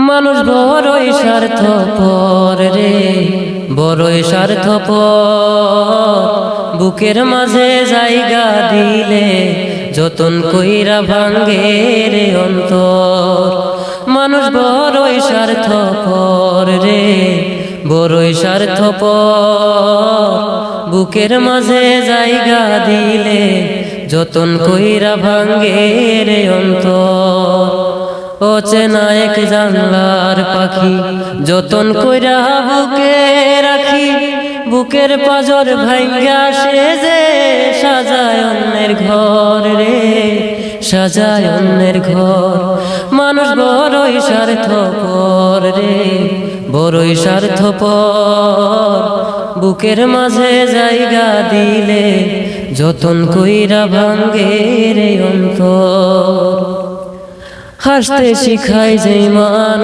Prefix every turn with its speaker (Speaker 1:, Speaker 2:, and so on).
Speaker 1: মানুষ বড়ই স্বার্থপর রে, বড়ই স্বার্থপর। বুকের মাঝে জায়গা দিলে যতন কইরা ভাঙ্গে রে অন্তর। মানুষ বড়ই স্বার্থপর রে, বড়ই স্বার্থপর। বুকের মাঝে জায়গা দিলে যতন কইরা ভাঙ্গে রে অন্তর। অচেনা এক জানলার পাখি যতন কইরা বুকে রাখি, বুকের পাজর ভাঙ্গা সে যে সাজায় অন্যের ঘর রে, সাজায় অন্যের ঘর। মানুষ বড়ই স্বার্থপর রে, বড়ই স্বার্থপর। বুকের মাঝে জায়গা দিলে যতন কইরা ভাঙ্গে রে অন্তর। হাসতে শিখায় যে মান